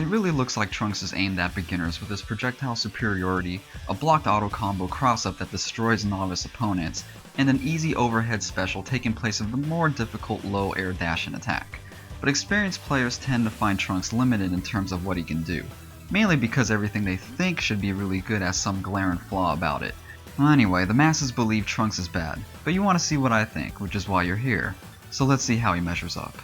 It really looks like Trunks is aimed at beginners with his projectile superiority, a blocked auto combo cross-up that destroys novice opponents, and an easy overhead special taking place of the more difficult low air dash and attack. But experienced players tend to find Trunks limited in terms of what he can do, mainly because everything they think should be really good has some glaring flaw about it. Well, anyway, the masses believe Trunks is bad, but you want to see what I think, which is why you're here. So let's see how he measures up.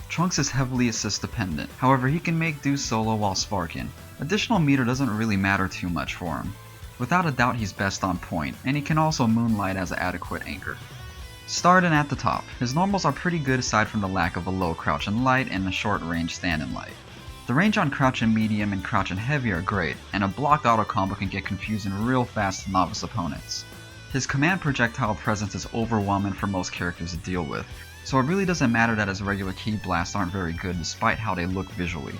Trunks is heavily assist dependent, however he can make do solo while sparking. Additional meter doesn't really matter too much for him. Without a doubt he's best on point, and he can also moonlight as an adequate anchor. Starting at the top, his normals are pretty good aside from the lack of a low crouch and light and a short range stand and light. The range on crouch and medium and crouch and heavy are great, and a blocked auto combo can get confusing real fast to novice opponents. His command projectile presence is overwhelming for most characters to deal with, so it really doesn't matter that his regular ki blasts aren't very good despite how they look visually.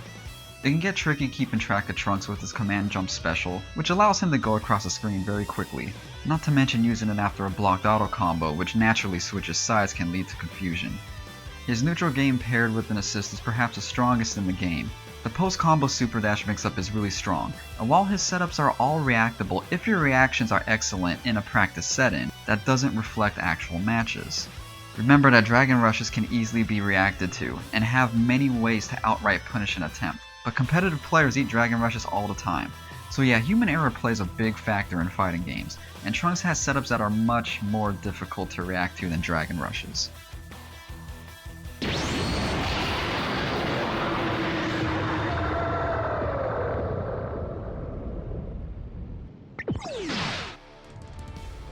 It can get tricky keeping track of Trunks with his command jump special, which allows him to go across the screen very quickly, not to mention using it after a blocked auto combo which naturally switches sides can lead to confusion. His neutral game paired with an assist is perhaps the strongest in the game. The post-combo super dash mix-up is really strong, and while his setups are all reactable if your reactions are excellent in a practice setting, that doesn't reflect actual matches. Remember that Dragon Rushes can easily be reacted to, and have many ways to outright punish an attempt, but competitive players eat Dragon Rushes all the time. So yeah, human error plays a big factor in fighting games, and Trunks has setups that are much more difficult to react to than Dragon Rushes.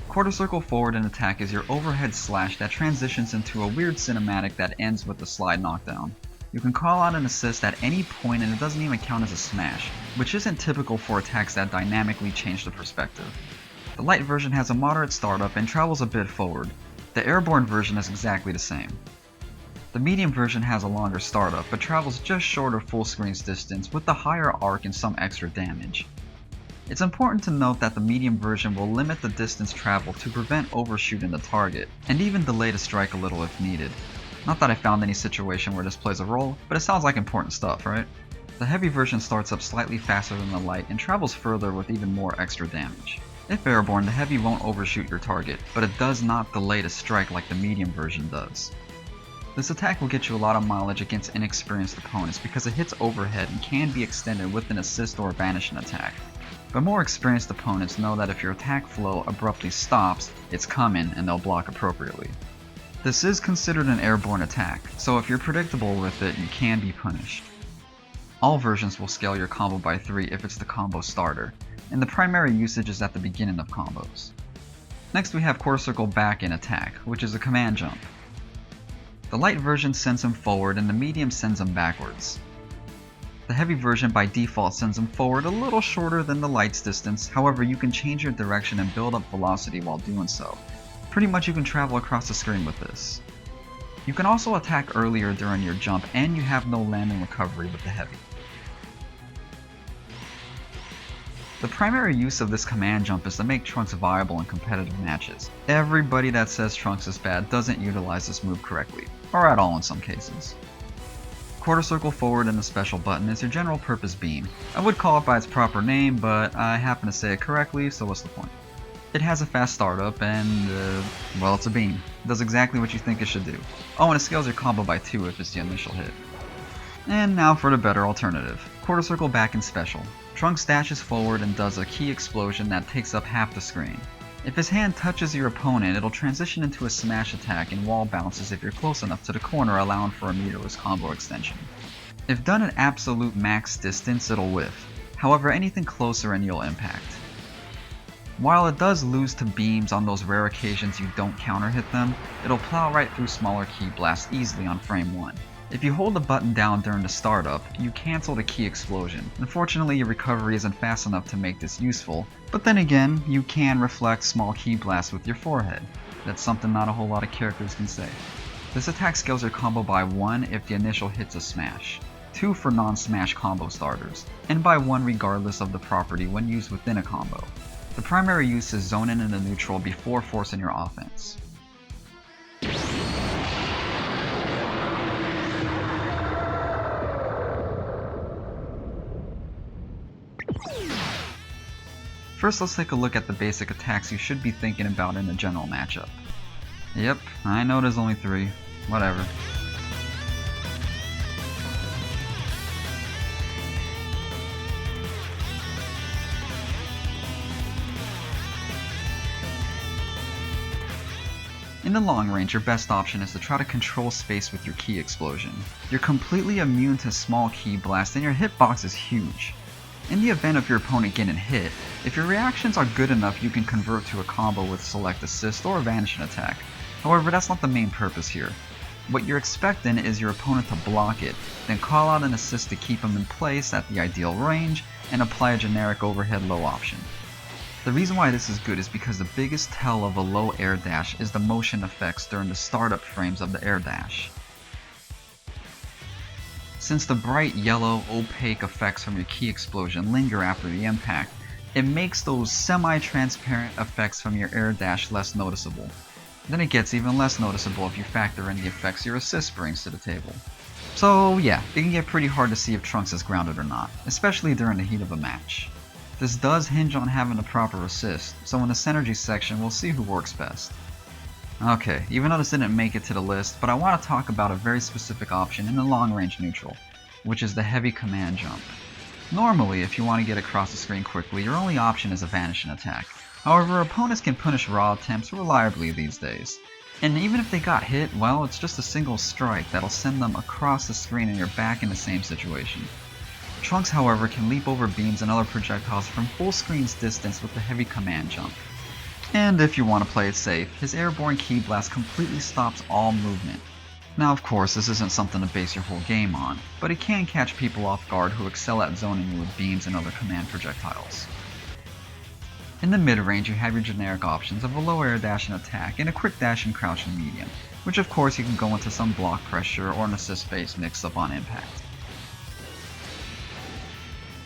Quarter circle forward and attack is your overhead slash that transitions into a weird cinematic that ends with a slide knockdown. You can call out an assist at any point and it doesn't even count as a smash, which isn't typical for attacks that dynamically change the perspective. The light version has a moderate startup and travels a bit forward. The airborne version is exactly the same. The medium version has a longer startup but travels just short of full screen's distance with the higher arc and some extra damage. It's important to note that the medium version will limit the distance traveled to prevent overshooting the target, and even delay the strike a little if needed. Not that I found any situation where this plays a role, but it sounds like important stuff, right? The heavy version starts up slightly faster than the light and travels further with even more extra damage. If airborne, the heavy won't overshoot your target, but it does not delay the strike like the medium version does. This attack will get you a lot of mileage against inexperienced opponents because it hits overhead and can be extended with an assist or a banishing attack. But more experienced opponents know that if your attack flow abruptly stops, it's coming and they'll block appropriately. This is considered an airborne attack, so if you're predictable with it, you can be punished. All versions will scale your combo by 3 if it's the combo starter, and the primary usage is at the beginning of combos. Next we have quarter circle back in attack, which is a command jump. The light version sends him forward and the medium sends him backwards. The heavy version by default sends him forward a little shorter than the light's distance, however you can change your direction and build up velocity while doing so. Pretty much you can travel across the screen with this. You can also attack earlier during your jump and you have no landing recovery with the heavy. The primary use of this command jump is to make Trunks viable in competitive matches. Everybody that says Trunks is bad doesn't utilize this move correctly, or at all in some cases. Quarter circle forward and the special button is your general purpose beam. I would call it by its proper name, but I happen to say it correctly, so what's the point? It has a fast startup and, well, it's a beam. It does exactly what you think it should do. Oh, and it scales your combo by 2 if it's the initial hit. And now for the better alternative. Quarter circle back and special. Trunks dashes forward and does a ki explosion that takes up half the screen. If his hand touches your opponent, it'll transition into a smash attack and wall bounces if you're close enough to the corner, allowing for a meterless combo extension. If done at absolute max distance, it'll whiff. However, anything closer and you'll impact. While it does lose to beams on those rare occasions you don't counter hit them, it'll plow right through smaller ki blasts easily on frame 1. If you hold the button down during the startup, you cancel the ki explosion. Unfortunately, your recovery isn't fast enough to make this useful, but then again, you can reflect small ki blasts with your forehead. That's something not a whole lot of characters can say. This attack scales your combo by 1 if the initial hit's a smash, 2 for non-smash combo starters, and by 1 regardless of the property when used within a combo. The primary use is zoning in the neutral before forcing your offense. First, let's take a look at the basic attacks you should be thinking about in a general matchup. Yep, I know there's only 3. Whatever. In the long range, your best option is to try to control space with your ki explosion. You're completely immune to small ki blasts and your hitbox is huge. In the event of your opponent getting hit, if your reactions are good enough, you can convert to a combo with select assist or a vanishing attack. However, that's not the main purpose here. What you're expecting is your opponent to block it, then call out an assist to keep him in place at the ideal range, and apply a generic overhead low option. The reason why this is good is because the biggest tell of a low air dash is the motion effects during the startup frames of the air dash. Since the bright yellow, opaque effects from your ki explosion linger after the impact, it makes those semi-transparent effects from your air dash less noticeable. Then it gets even less noticeable if you factor in the effects your assist brings to the table. So yeah, it can get pretty hard to see if Trunks is grounded or not, especially during the heat of a match. This does hinge on having a proper assist, so in the synergy section we'll see who works best. Okay, even though this didn't make it to the list, but I want to talk about a very specific option in the long range neutral, which is the heavy command jump. Normally, if you want to get across the screen quickly, your only option is a vanishing attack. However, opponents can punish raw attempts reliably these days. And even if they got hit, well, it's just a single strike that'll send them across the screen and you're back in the same situation. Trunks, however, can leap over beams and other projectiles from full screen's distance with the heavy command jump. And if you want to play it safe, his airborne ki blast completely stops all movement. Now of course, this isn't something to base your whole game on, but it can catch people off guard who excel at zoning you with beams and other command projectiles. In the mid-range, you have your generic options of a low air dash and attack, and a quick dash and crouch and medium, which of course you can go into some block pressure or an assist-based mix-up on impact.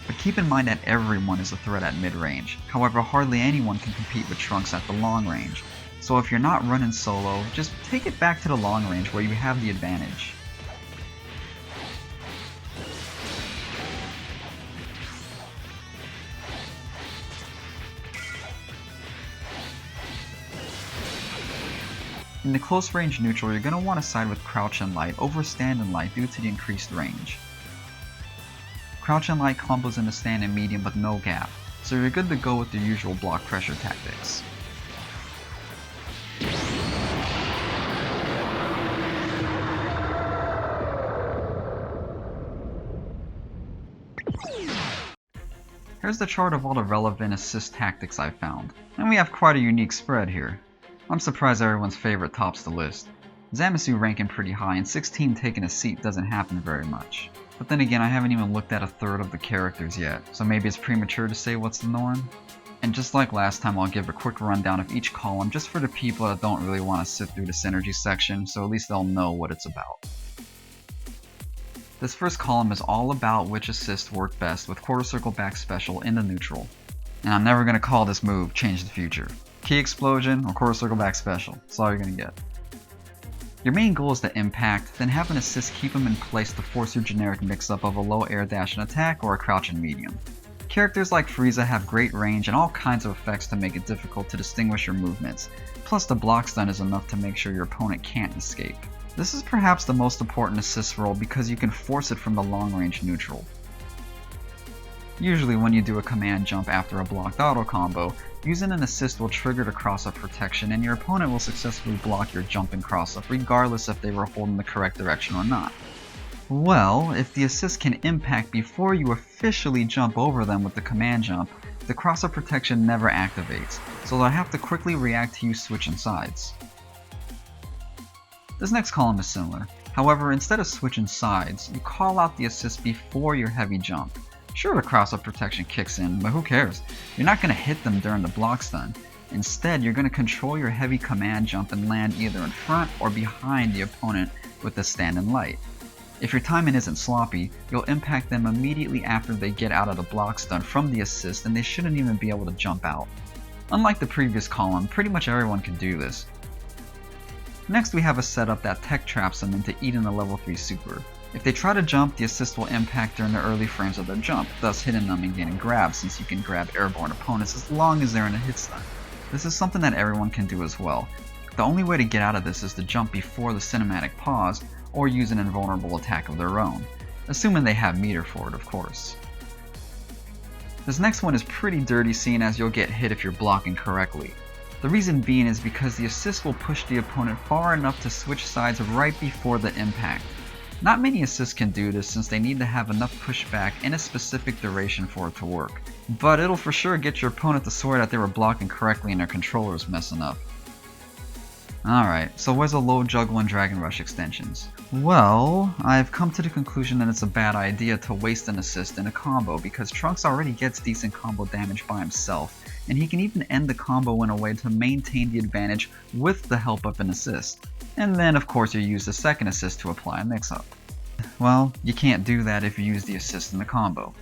But keep in mind that everyone is a threat at mid-range, however hardly anyone can compete with Trunks at the long range, so if you're not running solo, just take it back to the long range where you have the advantage. In the close range neutral, you're going to want to side with Crouch and Light over Stand and Light due to the increased range. Crouch and Light combos into Stand and Medium but no gap, so you're good to go with the usual block pressure tactics. Here's the chart of all the relevant assist tactics I found, and we have quite a unique spread here. I'm surprised everyone's favorite tops the list. Zamasu ranking pretty high, and 16 taking a seat doesn't happen very much. But then again, I haven't even looked at a third of the characters yet, so maybe it's premature to say what's the norm? And just like last time, I'll give a quick rundown of each column just for the people that don't really want to sit through the synergy section, so at least they'll know what it's about. This first column is all about which assists work best with quarter circle back special in the neutral. And I'm never going to call this move Change the Future. Ki explosion or quarter circle back special, that's all you're going to get. Your main goal is to impact, then have an assist keep him in place to force your generic mix-up of a low air dash and attack or a crouch and medium. Characters like Frieza have great range and all kinds of effects to make it difficult to distinguish your movements, plus the block stun is enough to make sure your opponent can't escape. This is perhaps the most important assist role because you can force it from the long range neutral. Usually when you do a command jump after a blocked auto combo, using an assist will trigger the cross-up protection and your opponent will successfully block your jump and cross-up regardless if they were holding the correct direction or not. Well, if the assist can impact before you officially jump over them with the command jump, the cross-up protection never activates, so they'll have to quickly react to you switching sides. This next column is similar, however instead of switching sides, you call out the assist before your heavy jump. Sure, the cross-up protection kicks in, but who cares? You're not going to hit them during the block stun. Instead, you're going to control your heavy command jump and land either in front or behind the opponent with the stand and light. If your timing isn't sloppy, you'll impact them immediately after they get out of the block stun from the assist and they shouldn't even be able to jump out. Unlike the previous column, pretty much everyone can do this. Next we have a setup that tech traps them into eating a level 3 super. If they try to jump, the assist will impact during the early frames of their jump, thus hitting them and getting grabbed, since you can grab airborne opponents as long as they're in a hit stun. This is something that everyone can do as well. The only way to get out of this is to jump before the cinematic pause, or use an invulnerable attack of their own, assuming they have meter for it, of course. This next one is pretty dirty, seeing as you'll get hit if you're blocking correctly. The reason being is because the assist will push the opponent far enough to switch sides right before the impact. Not many assists can do this, since they need to have enough pushback in a specific duration for it to work, but it'll for sure get your opponent to swear that they were blocking correctly and their controller's messing up. Alright, so where's the low juggle and Dragon Rush extensions? Well, I've come to the conclusion that it's a bad idea to waste an assist in a combo, because Trunks already gets decent combo damage by himself, and he can even end the combo in a way to maintain the advantage with the help of an assist. And then of course you use the second assist to apply a mix-up. Well, you can't do that if you use the assist in the combo.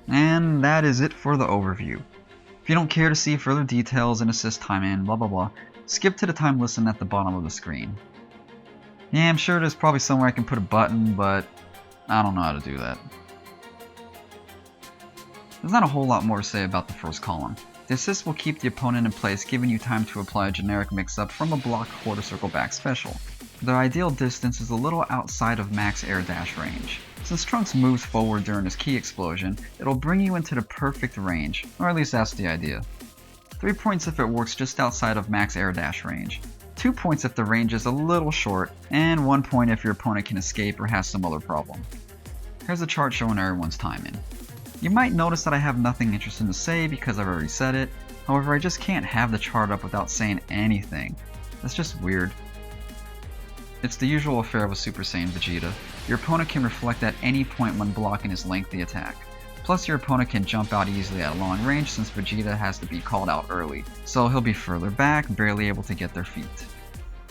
And that is it for the overview. If you don't care to see further details and assist timing, blah blah blah, skip to the time listed at the bottom of the screen. Yeah, I'm sure there's probably somewhere I can put a button, but I don't know how to do that. There's not a whole lot more to say about the first column. The assist will keep the opponent in place, giving you time to apply a generic mix-up from a block quarter circle back special. Their ideal distance is a little outside of max air dash range. Since Trunks moves forward during his key explosion, it'll bring you into the perfect range, or at least that's the idea. 3 points if it works just outside of max air dash range, 2 points if the range is a little short, and 1 point if your opponent can escape or has some other problem. Here's a chart showing everyone's timing. You might notice that I have nothing interesting to say because I've already said it, however I just can't have the chart up without saying anything. That's just weird. It's the usual affair of a Super Saiyan Vegeta. Your opponent can reflect at any point when blocking his lengthy attack. Plus your opponent can jump out easily at long range, since Vegeta has to be called out early, so he'll be further back, barely able to get their feet.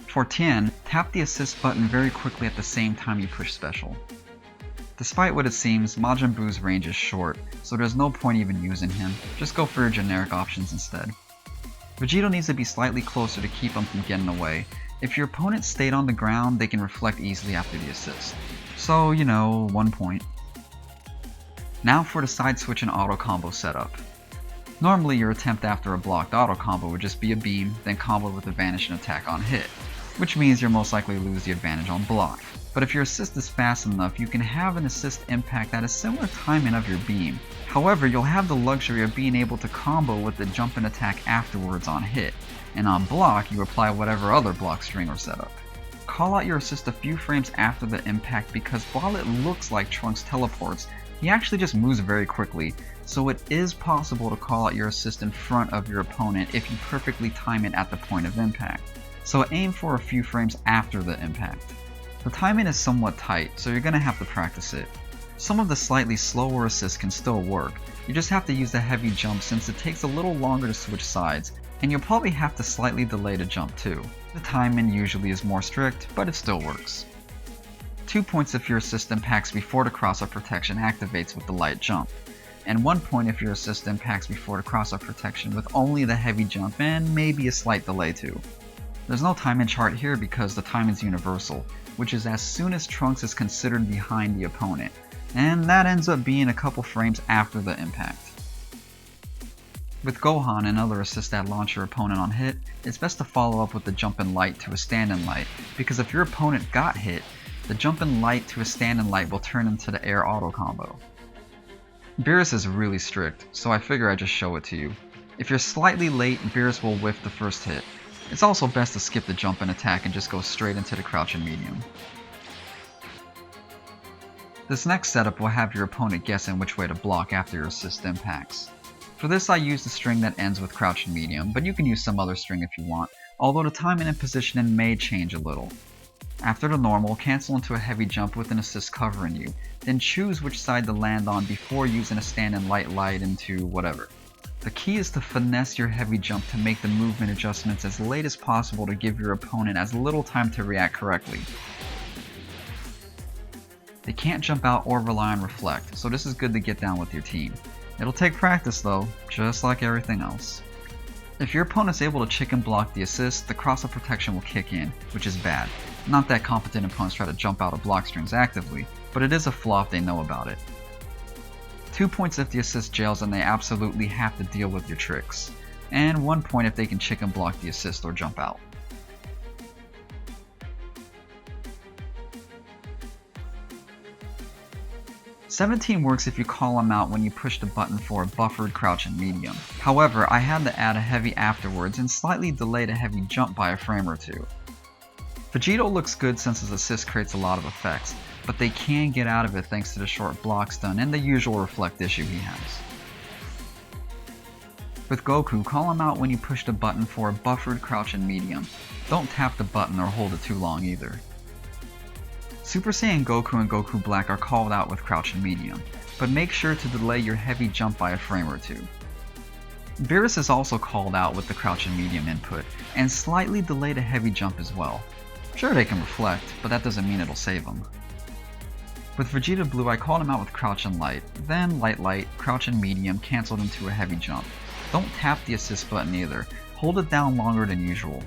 For Tien, tap the assist button very quickly at the same time you push special. Despite what it seems, Majin Buu's range is short, so there's no point even using him, just go for your generic options instead. Vegeta needs to be slightly closer to keep him from getting away. If your opponent stayed on the ground, they can reflect easily after the assist. So, 1 point. Now for the side switch and auto combo setup. Normally your attempt after a blocked auto combo would just be a beam, then comboed with advantage and attack on hit, which means you'll most likely lose the advantage on block. But if your assist is fast enough, you can have an assist impact at a similar timing of your beam. However, you'll have the luxury of being able to combo with the jump and attack afterwards on hit, and on block you apply whatever other block string or setup. Call out your assist a few frames after the impact, because while it looks like Trunks teleports, he actually just moves very quickly, so it is possible to call out your assist in front of your opponent if you perfectly time it at the point of impact. So aim for a few frames after the impact. The timing is somewhat tight, so you're going to have to practice it. Some of the slightly slower assists can still work, you just have to use the heavy jump since it takes a little longer to switch sides, and you'll probably have to slightly delay the jump too. The timing usually is more strict, but it still works. 2 points if your assist impacts before the cross-up protection activates with the light jump, and 1 point if your assist impacts before the cross-up protection with only the heavy jump and maybe a slight delay too. There's no timing chart here because the time is universal, which is as soon as Trunks is considered behind the opponent, and that ends up being a couple frames after the impact. With Gohan and other assists that launch your opponent on hit, it's best to follow up with the jump and light to a stand and light, because if your opponent got hit, the jump and light to a stand and light will turn into the air auto combo. Beerus is really strict, so I figure I just show it to you. If you're slightly late, Beerus will whiff the first hit. It's also best to skip the jump and attack and just go straight into the crouch and medium. This next setup will have your opponent guessing which way to block after your assist impacts. For this I use the string that ends with crouch and medium, but you can use some other string if you want, although the timing and positioning may change a little. After the normal, cancel into a heavy jump with an assist covering you, then choose which side to land on before using a stand and light into whatever. The key is to finesse your heavy jump to make the movement adjustments as late as possible to give your opponent as little time to react correctly. They can't jump out or rely on reflect, so this is good to get down with your team. It'll take practice though, just like everything else. If your opponent's able to chicken block the assist, the cross-up protection will kick in, which is bad. Not that competent opponents try to jump out of block strings actively, but it is a flaw if they know about it. 2 points if the assist jails and they absolutely have to deal with your tricks, and 1 point if they can chicken block the assist or jump out. "17 works if you call him out when you push the button for a buffered crouch and medium. However, I had to add a heavy afterwards and slightly delayed a heavy jump by a frame or two. Vegito looks good since his assist creates a lot of effects, but they can get out of it thanks to the short block stun and the usual reflect issue he has. With Goku, call him out when you push the button for a buffered crouch and medium. Don't tap the button or hold it too long either. Super Saiyan Goku and Goku Black are called out with crouch and medium, but make sure to delay your heavy jump by a frame or two. Beerus is also called out with the crouch and medium input, and slightly delay the heavy jump as well. Sure, they can reflect, but that doesn't mean it'll save them. With Vegeta Blue, I called him out with crouch and light, then light, crouch and medium cancelled into a heavy jump. Don't tap the assist button either, hold it down longer than usual.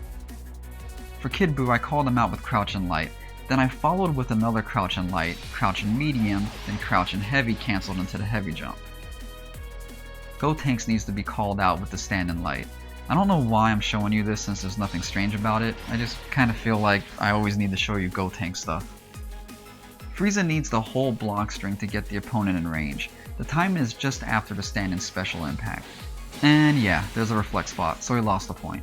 For Kid Buu, I called him out with crouch and light, then I followed with another crouch and light, crouch and medium, then crouch and heavy cancelled into the heavy jump. Gotenks needs to be called out with the stand and light. I don't know why I'm showing you this since there's nothing strange about it, I just kinda feel like I always need to show you Gotenk stuff. Frieza needs the whole block string to get the opponent in range. The timing is just after the stand and special impact. And yeah, there's a reflect spot, so he lost a point.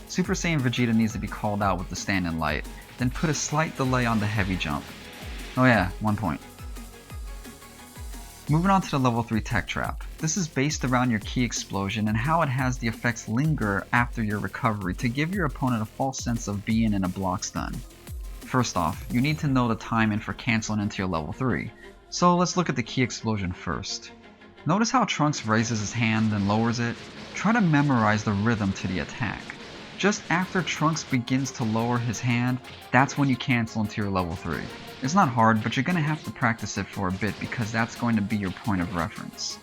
Super Saiyan Vegeta needs to be called out with the stand and light, then put a slight delay on the heavy jump. Oh yeah, 1 point. Moving on to the level 3 Tech Trap. This is based around your key explosion and how it has the effects linger after your recovery to give your opponent a false sense of being in a block stun. First off, you need to know the timing for cancelling into your level 3, so let's look at the key explosion first. Notice how Trunks raises his hand and lowers it? Try to memorize the rhythm to the attack. Just after Trunks begins to lower his hand, that's when you cancel into your level 3. It's not hard, but you're going to have to practice it for a bit because that's going to be your point of reference.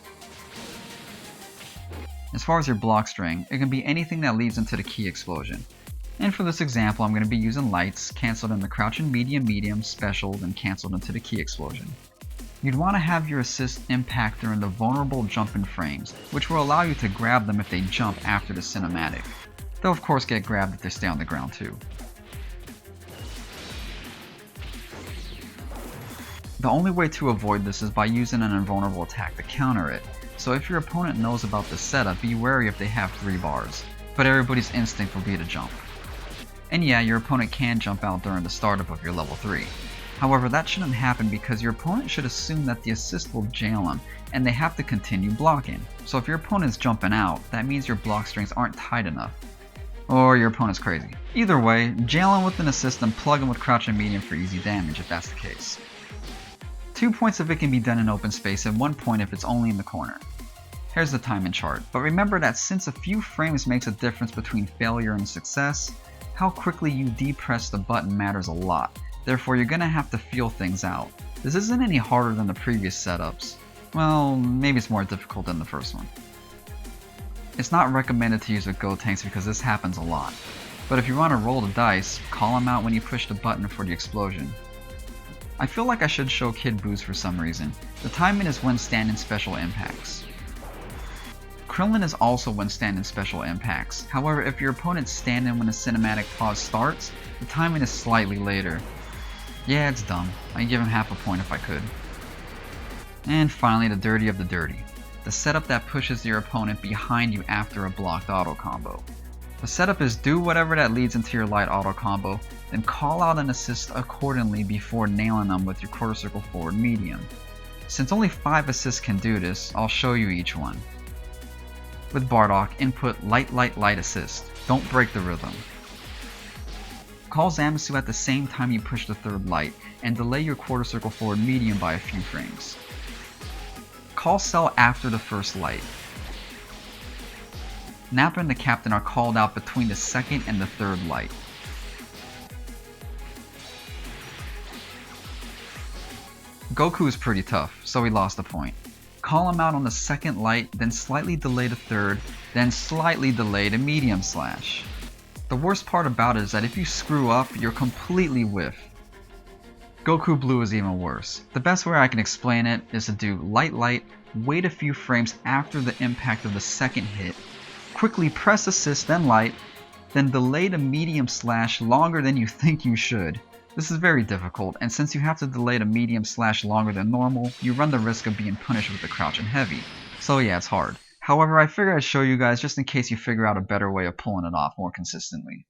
As far as your block string, it can be anything that leads into the key explosion. And for this example, I'm going to be using lights, cancelled in the crouch and medium, specialed, and cancelled into the key explosion. You'd want to have your assist impact during the vulnerable jump-in frames, which will allow you to grab them if they jump after the cinematic. They'll of course get grabbed if they stay on the ground too. The only way to avoid this is by using an invulnerable attack to counter it, so if your opponent knows about this setup, be wary if they have 3 bars, but everybody's instinct will be to jump. And yeah, your opponent can jump out during the startup of your level 3. However, that shouldn't happen because your opponent should assume that the assist will jail them, and they have to continue blocking. So if your opponent's jumping out, that means your block strings aren't tight enough. Or your opponent's crazy. Either way, jail him with an assist and plug him with crouch and medium for easy damage if that's the case. 2 points if it can be done in open space and 1 point if it's only in the corner. Here's the timing chart, but remember that since a few frames makes a difference between failure and success, how quickly you depress the button matters a lot, therefore you're gonna have to feel things out. This isn't any harder than the previous setups. Well, maybe it's more difficult than the first one. It's not recommended to use with Gotenks because this happens a lot, but if you want to roll the dice, call him out when you push the button for the explosion. I feel like I should show Kid Buu's for some reason. The timing is when standing special impacts. Krillin is also when standing special impacts, however if your opponent's standing when the cinematic pause starts, the timing is slightly later. Yeah, it's dumb. I'd give him half a point if I could. And finally, the dirty of the dirty. The setup that pushes your opponent behind you after a blocked auto combo. The setup is do whatever that leads into your light auto combo, then call out an assist accordingly before nailing them with your quarter circle forward medium. Since only 5 assists can do this, I'll show you each one. With Bardock, input light assist. Don't break the rhythm. Call Zamasu at the same time you push the 3rd light, and delay your quarter circle forward medium by a few frames. Call Cell after the 1st light. Nappa and the Captain are called out between the 2nd and the 3rd light. Goku is pretty tough, so he lost a point. Call him out on the 2nd light, then slightly delay the 3rd, then slightly delay to medium slash. The worst part about it is that if you screw up, you're completely whiff. Goku Blue is even worse. The best way I can explain it is to do light, wait a few frames after the impact of the second hit, quickly press assist then light, then delay to medium slash longer than you think you should. This is very difficult, and since you have to delay to medium slash longer than normal, you run the risk of being punished with the crouch and heavy. So yeah, it's hard. However, I figured I'd show you guys just in case you figure out a better way of pulling it off more consistently.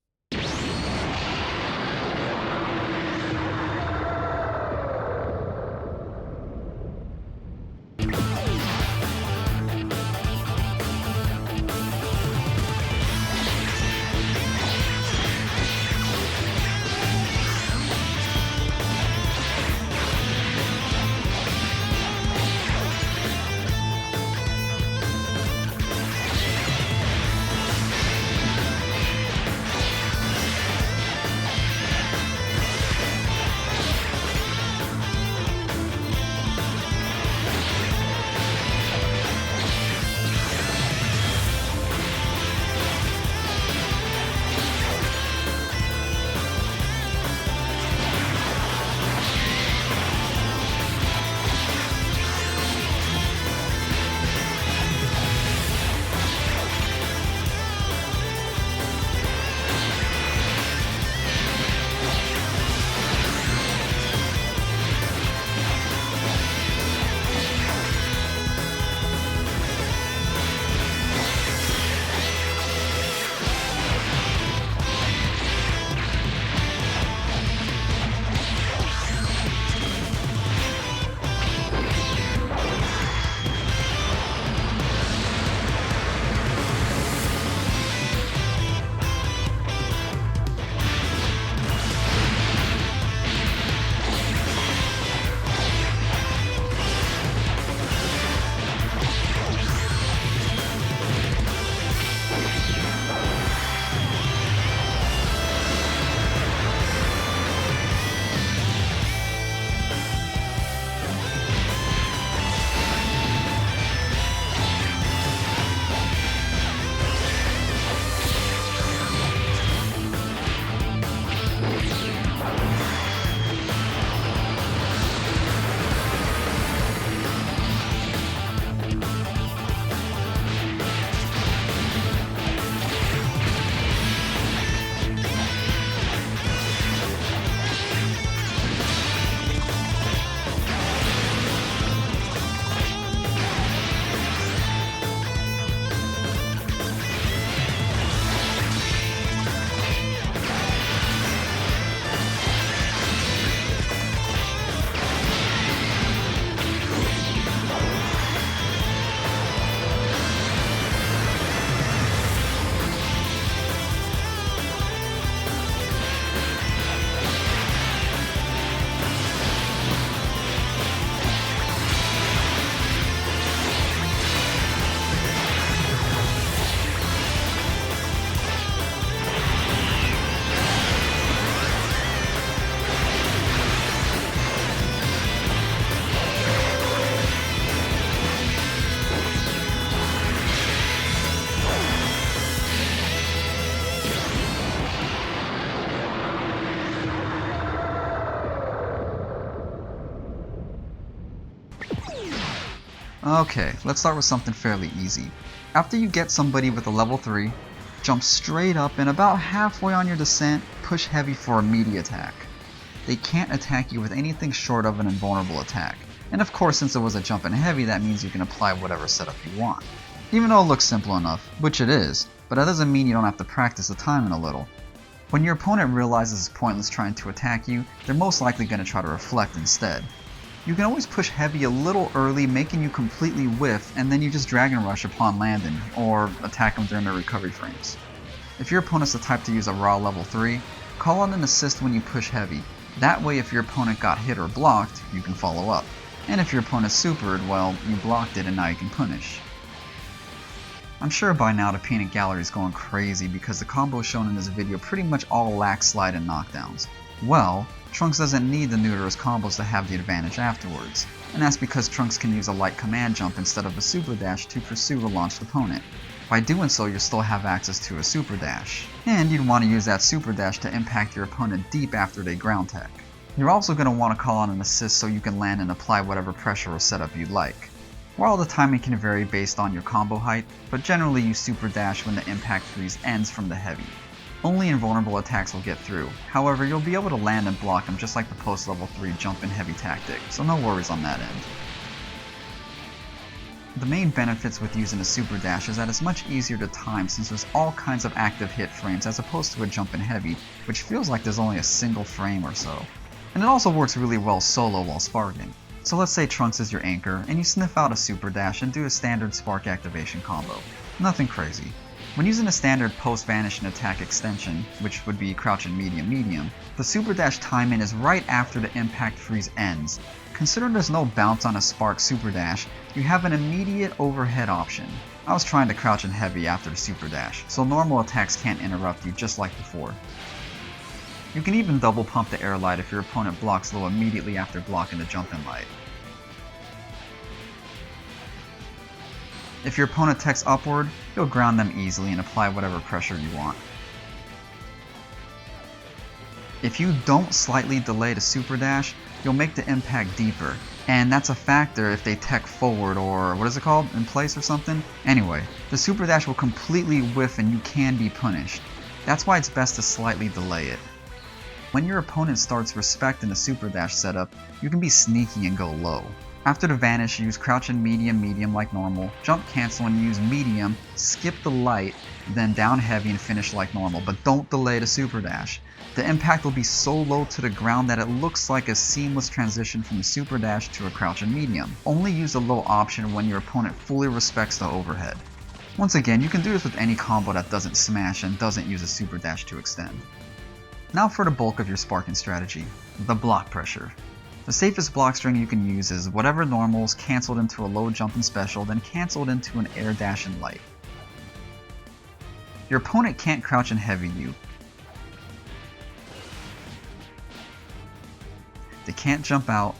Okay, let's start with something fairly easy. After you get somebody with a level 3, jump straight up and about halfway on your descent, push heavy for a meaty attack. They can't attack you with anything short of an invulnerable attack, and of course since it was a jump and heavy that means you can apply whatever setup you want. Even though it looks simple enough, which it is, but that doesn't mean you don't have to practice the timing a little. When your opponent realizes it's pointless trying to attack you, they're most likely going to try to reflect instead. You can always push heavy a little early, making you completely whiff, and then you just Dragon Rush upon landing, or attack them during their recovery frames. If your opponent's the type to use a raw level 3, call on an assist when you push heavy. That way if your opponent got hit or blocked, you can follow up. And if your opponent supered, well, you blocked it and now you can punish. I'm sure by now the peanut gallery is going crazy because the combos shown in this video pretty much all lack slide and knockdowns. Well, Trunks doesn't need the Neuterus combos to have the advantage afterwards, and that's because Trunks can use a light command jump instead of a super dash to pursue a launched opponent. By doing so, you'll still have access to a super dash, and you'd want to use that super dash to impact your opponent deep after they ground tech. You're also going to want to call on an assist so you can land and apply whatever pressure or setup you'd like. While the timing can vary based on your combo height, but generally use super dash when the impact freeze ends from the heavy. Only invulnerable attacks will get through, however you'll be able to land and block them just like the post level 3 jump and heavy tactic, so no worries on that end. The main benefits with using a super dash is that it's much easier to time since there's all kinds of active hit frames as opposed to a jump and heavy, which feels like there's only a single frame or so. And it also works really well solo while sparking. So let's say Trunks is your anchor, and you sniff out a super dash and do a standard spark activation combo. Nothing crazy. When using a standard post-vanish and attack extension, which would be crouch and medium, the super dash timing is right after the impact freeze ends. Considering there's no bounce on a spark super dash, you have an immediate overhead option. I was trying to crouch and heavy after the super dash, so normal attacks can't interrupt you just like before. You can even double pump the air light if your opponent blocks low immediately after blocking the jump and light. If your opponent techs upward, you'll ground them easily and apply whatever pressure you want. If you don't slightly delay the super dash, you'll make the impact deeper, and that's a factor if they tech forward or what is it called, in place or something? Anyway, the super dash will completely whiff and you can be punished. That's why it's best to slightly delay it. When your opponent starts respecting the super dash setup, you can be sneaky and go low. After the vanish, use crouch and medium like normal, jump cancel and use medium, skip the light, then down heavy and finish like normal, but don't delay the super dash. The impact will be so low to the ground that it looks like a seamless transition from the super dash to a crouch and medium. Only use the low option when your opponent fully respects the overhead. Once again, you can do this with any combo that doesn't smash and doesn't use a super dash to extend. Now for the bulk of your sparking strategy, the block pressure. The safest block string you can use is whatever normals cancelled into a low jump and special, then cancelled into an air dash and light. Your opponent can't crouch and heavy you. They can't jump out.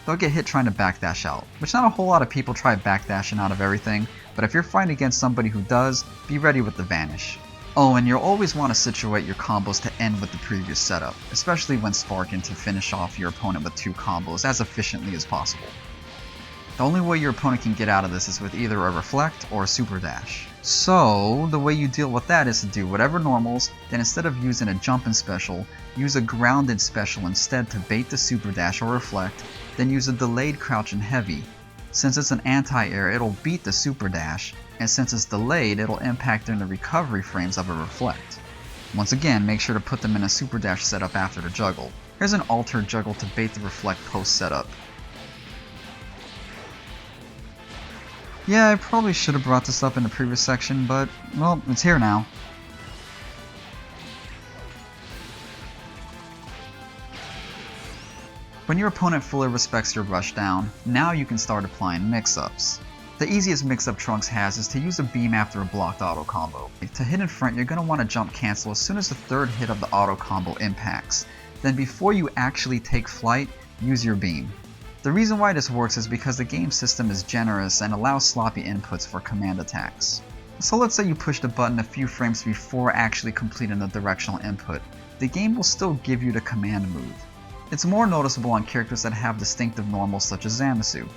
They'll get hit trying to backdash out, which not a whole lot of people try backdashing out of everything, but if you're fighting against somebody who does, be ready with the vanish. Oh, and you'll always want to situate your combos to end with the previous setup, especially when sparking to finish off your opponent with 2 combos as efficiently as possible. The only way your opponent can get out of this is with either a reflect or a super dash. So, the way you deal with that is to do whatever normals, then instead of using a jump and special, use a grounded special instead to bait the super dash or reflect, then use a delayed crouch and heavy. Since it's an anti-air, it'll beat the super dash, and since it's delayed, it'll impact during the recovery frames of a reflect. Once again, make sure to put them in a super dash setup after the juggle. Here's an altered juggle to bait the reflect post setup. Yeah, I probably should have brought this up in the previous section, but, well, it's here now. When your opponent fully respects your rush down, now you can start applying mix-ups. The easiest mix-up Trunks has is to use a beam after a blocked auto combo. To hit in front, you're going to want to jump cancel as soon as the 3rd hit of the auto combo impacts. Then before you actually take flight, use your beam. The reason why this works is because the game system is generous and allows sloppy inputs for command attacks. So let's say you push the button a few frames before actually completing the directional input. The game will still give you the command move. It's more noticeable on characters that have distinctive normals such as Zamasu.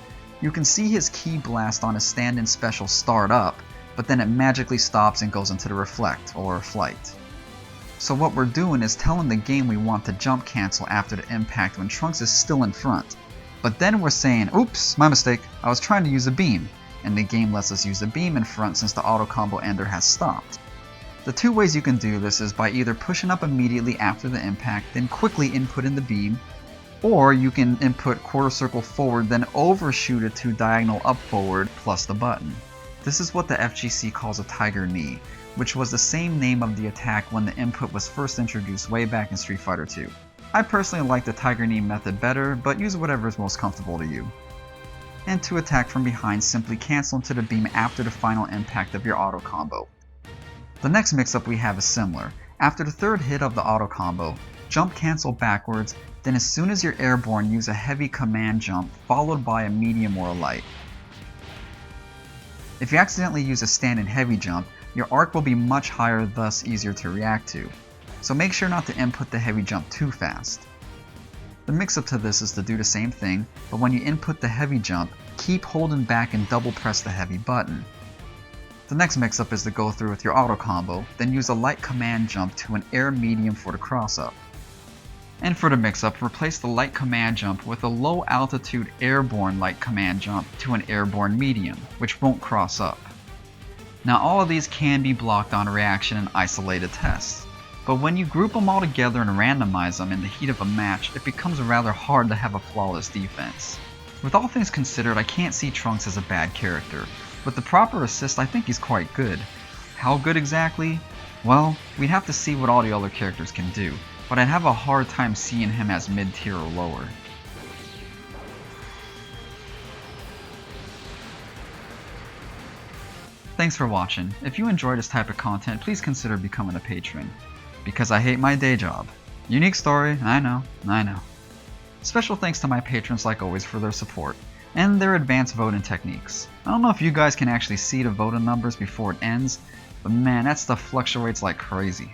You can see his ki blast on his stand-in special start up, but then it magically stops and goes into the reflect or flight. So what we're doing is telling the game we want to jump cancel after the impact when Trunks is still in front. But then we're saying, oops, my mistake, I was trying to use a beam, and the game lets us use the beam in front since the auto combo ender has stopped. The 2 ways you can do this is by either pushing up immediately after the impact, then quickly inputting the beam, or you can input quarter circle forward, then overshoot it to diagonal up forward plus the button. This is what the FGC calls a tiger knee, which was the same name of the attack when the input was first introduced way back in Street Fighter 2. I personally like the tiger knee method better, but use whatever is most comfortable to you. And to attack from behind, simply cancel into the beam after the final impact of your auto combo. The next mix-up we have is similar. After the 3rd hit of the auto combo, jump cancel backwards, then as soon as you're airborne use a heavy command jump followed by a medium or a light. If you accidentally use a stand and heavy jump, your arc will be much higher, thus easier to react to. So make sure not to input the heavy jump too fast. The mix-up to this is to do the same thing, but when you input the heavy jump, keep holding back and double press the heavy button. The next mix-up is to go through with your auto combo, then use a light command jump to an air medium for the cross-up. And for the mix-up, replace the light command jump with a low altitude airborne light command jump to an airborne medium, which won't cross up. Now all of these can be blocked on reaction in isolated tests, but when you group them all together and randomize them in the heat of a match, it becomes rather hard to have a flawless defense. With all things considered, I can't see Trunks as a bad character. With the proper assist, I think he's quite good. How good exactly? Well, we'd have to see what all the other characters can do, but I'd have a hard time seeing him as mid-tier or lower. Thanks for watching. If you enjoy this type of content, please consider becoming a patron. Because I hate my day job. Unique story, I know. Special thanks to my patrons like always for their support, and their advanced voting techniques. I don't know if you guys can actually see the voting numbers before it ends, but man, that stuff fluctuates like crazy.